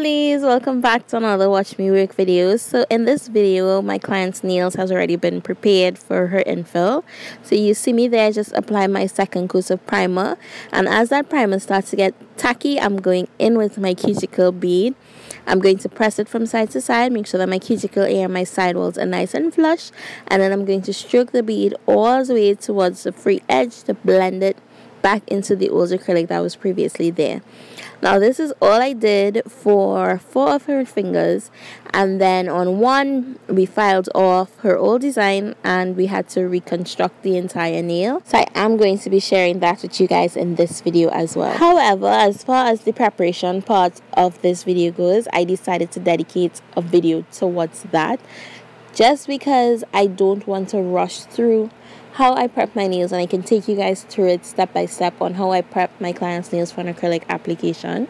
lovelies, welcome back to another watch me work video. So in this video my client's nails has already been prepared for her infill. So you see me there just apply my second coat of primer, and as that primer starts to get tacky, I'm going in with my cuticle bead. I'm going to press it from side to side, make sure that my cuticle area and my side walls are nice and flush, and then I'm going to stroke the bead all the way towards the free edge to blend it back into the old acrylic that was previously there. Now this is all I did for 4 of her fingers, and then on one we filed off her old design and we had to reconstruct the entire nail. So I am going to be sharing that with you guys in this video as well. However, as far as the preparation part of this video goes, I decided to dedicate a video towards that, just because I don't want to rush through how I prep my nails, and I can take you guys through it step by step on how I prep my client's nails for an acrylic application.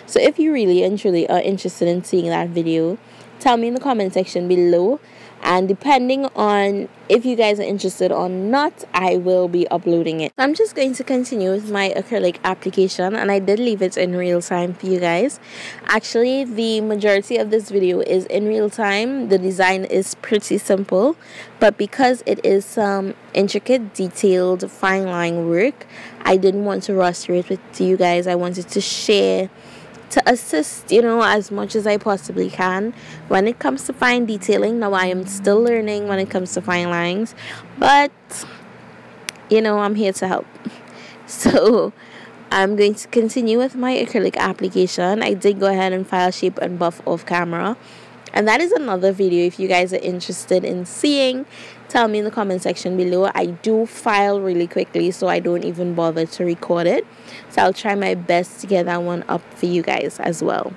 So if you really and truly are interested in seeing that video, tell me in the comment section below, and depending on if you guys are interested or not, I will be uploading it. I'm just going to continue with my acrylic application, and I did leave it in real time for you guys. Actually, the majority of this video is in real time. The design is pretty simple, but because it is some intricate, detailed, fine line work, I didn't want to rush through it with you guys. I wanted to share, to assist, you know, as much as I possibly can when it comes to fine detailing. Now I am still learning when it comes to fine lines, but you know, I'm here to help. So I'm going to continue with my acrylic application. I did go ahead and file, shape and buff off camera, and that is another video if you guys are interested in seeing. Tell me in the comment section below. I do file really quickly, so I don't even bother to record it. So I'll try my best to get that one up for you guys as well.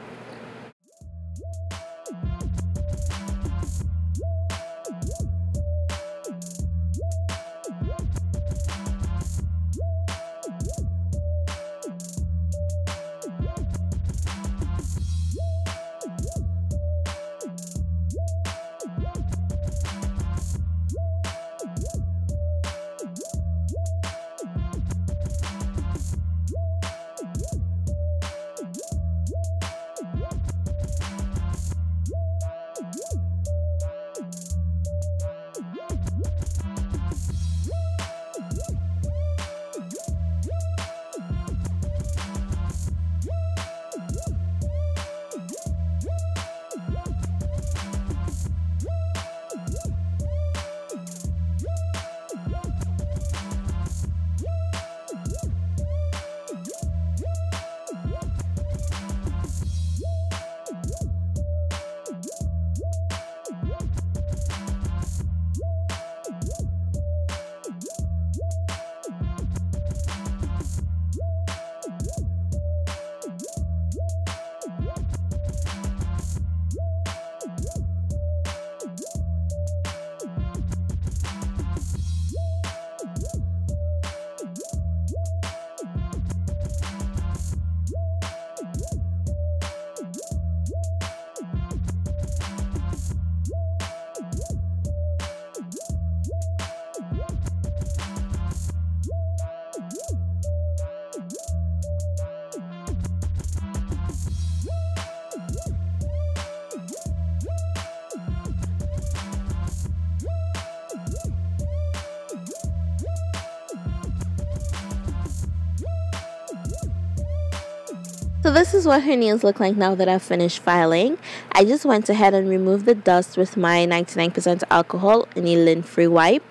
So this is what her nails look like now that I've finished filing. I just went ahead and removed the dust with my 99% alcohol in a lint-free wipe.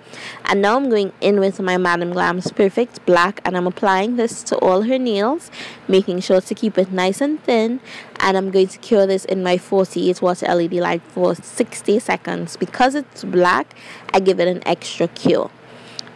And now I'm going in with my MadamGlam's Perfect Black, and I'm applying this to all her nails, making sure to keep it nice and thin. And I'm going to cure this in my 48 watt LED light for 60 seconds. Because it's black, I give it an extra cure.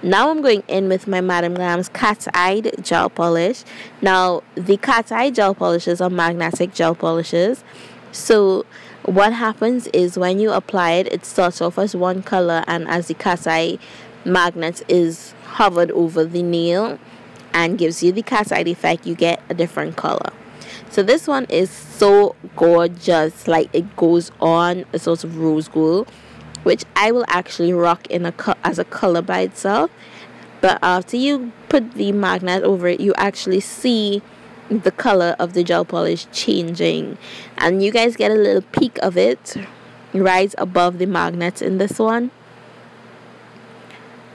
Now I'm going in with my MadamGlam's Cat Eye gel polish. Now the Cat Eye gel polishes are magnetic gel polishes. So what happens is when you apply it, it starts off as one color, and as the Cat Eye magnet is hovered over the nail and gives you the cat eye effect, you get a different color. So this one is so gorgeous, like it goes on a sort of rose gold, which I will actually rock in as a color by itself. But after you put the magnet over it, you actually see the color of the gel polish changing, and you guys get a little peek of it right above the magnets in this one.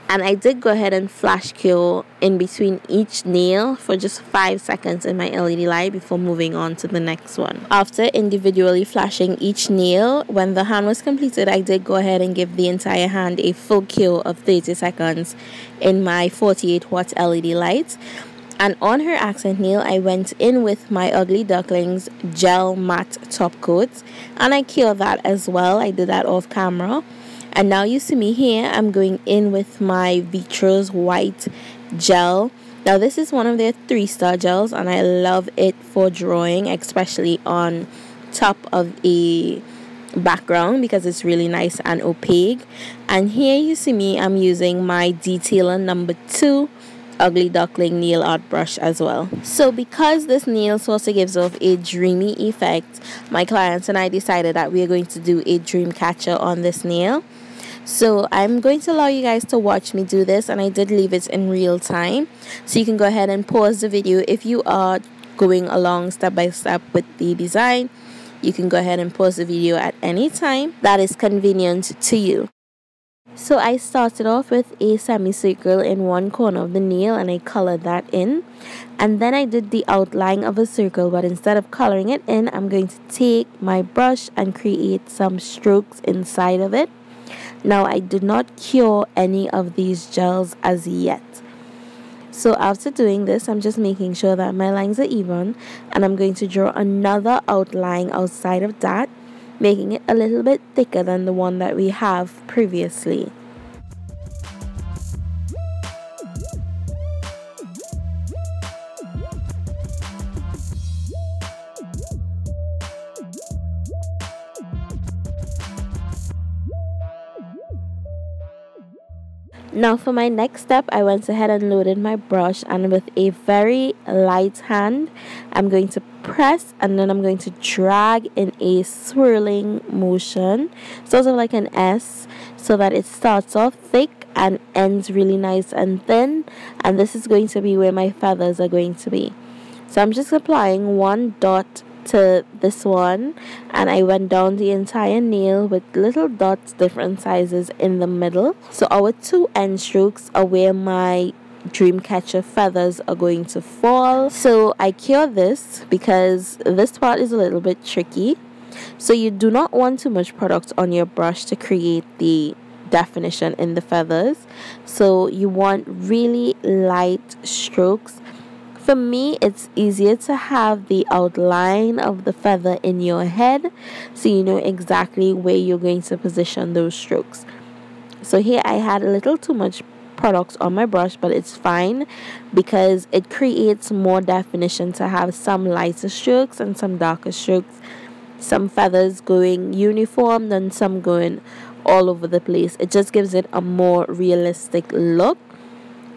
And I did go ahead and flash cure in between each nail for just 5 seconds in my LED light before moving on to the next one. After individually flashing each nail, when the hand was completed, I did go ahead and give the entire hand a full cure of 30 seconds in my 48 watt LED light. And on her accent nail, I went in with my Ugly Ducklings gel matte top coat, and I cured that as well. I did that off camera. And now you see me here, I'm going in with my Vitros white gel. Now this is one of their 3-star gels, and I love it for drawing, especially on top of a background, because it's really nice and opaque. And here you see me, I'm using my Detailer number 2 Ugly Duckling nail art brush as well. So because this nail also gives off a dreamy effect, my clients and I decided that we are going to do a dream catcher on this nail. So I'm going to allow you guys to watch me do this, and I did leave it in real time, so you can go ahead and pause the video if you are going along step by step with the design. You can go ahead and pause the video at any time that is convenient to you. So I started off with a semicircle in one corner of the nail, and I colored that in, and then I did the outline of a circle, but instead of coloring it in, I'm going to take my brush and create some strokes inside of it. Now I did not cure any of these gels as yet. So after doing this, I'm just making sure that my lines are even, and I'm going to draw another outline outside of that, making it a little bit thicker than the one that we have previously. Now for my next step, I went ahead and loaded my brush, and with a very light hand, I'm going to press, and then I'm going to drag in a swirling motion, sort of like an S, so that it starts off thick and ends really nice and thin. And this is going to be where my feathers are going to be. So I'm just applying one dot to this one, and I went down the entire nail with little dots different sizes in the middle. So our 2 end strokes are where my dream catcher feathers are going to fall. So I cure this because this part is a little bit tricky, so you do not want too much product on your brush to create the definition in the feathers. So you want really light strokes. For me, it's easier to have the outline of the feather in your head, so you know exactly where you're going to position those strokes. So here I had a little too much product on my brush, but it's fine because it creates more definition to have some lighter strokes and some darker strokes, some feathers going uniform and some going all over the place. It just gives it a more realistic look.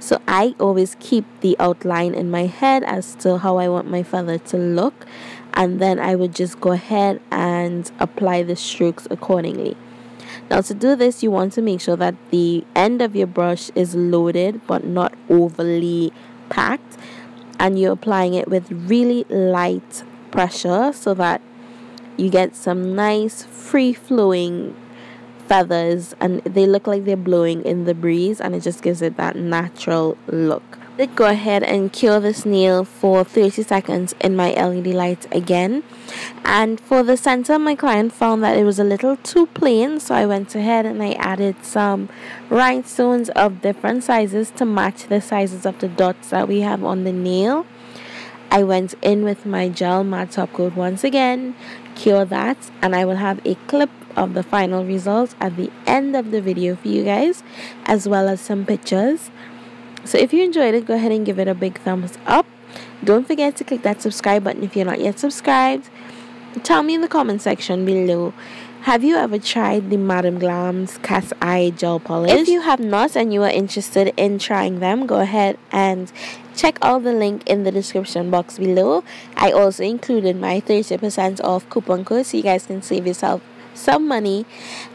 So I always keep the outline in my head as to how I want my feather to look, and then I would just go ahead and apply the strokes accordingly. Now to do this, you want to make sure that the end of your brush is loaded but not overly packed, and you're applying it with really light pressure so that you get some nice free-flowing feathers, and they look like they're blowing in the breeze, and it just gives it that natural look. I did go ahead and cure this nail for 30 seconds in my LED light again, and for the center, my client found that it was a little too plain, so I went ahead and I added some rhinestones of different sizes to match the sizes of the dots that we have on the nail. I went in with my gel matte top coat once again, cure that, and I will have a clip of the final results at the end of the video for you guys, as well as some pictures. So if you enjoyed it, go ahead and give it a big thumbs up. Don't forget to click that subscribe button if you're not yet subscribed. Tell me in the comment section below, have you ever tried the MadamGlam's Cat Eye gel polish? If you have not and you are interested in trying them, go ahead and check out the link in the description box below. I also included my 30% off coupon code so you guys can save yourself some money.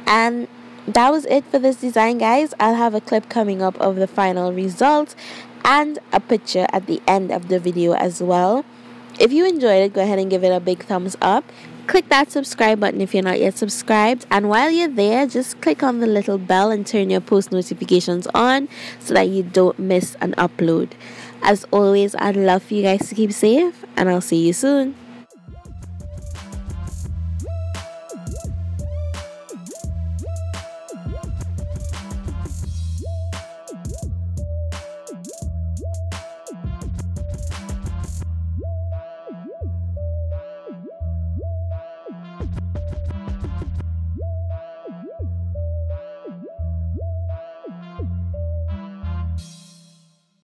And that was it for this design, guys. I'll have a clip coming up of the final result and a picture at the end of the video as well. If you enjoyed it, go ahead and give it a big thumbs up. Click that subscribe button if you're not yet subscribed, and while you're there, just click on the little bell and turn your post notifications on so that you don't miss an upload. As always, I'd love for you guys to keep safe, and I'll see you soon.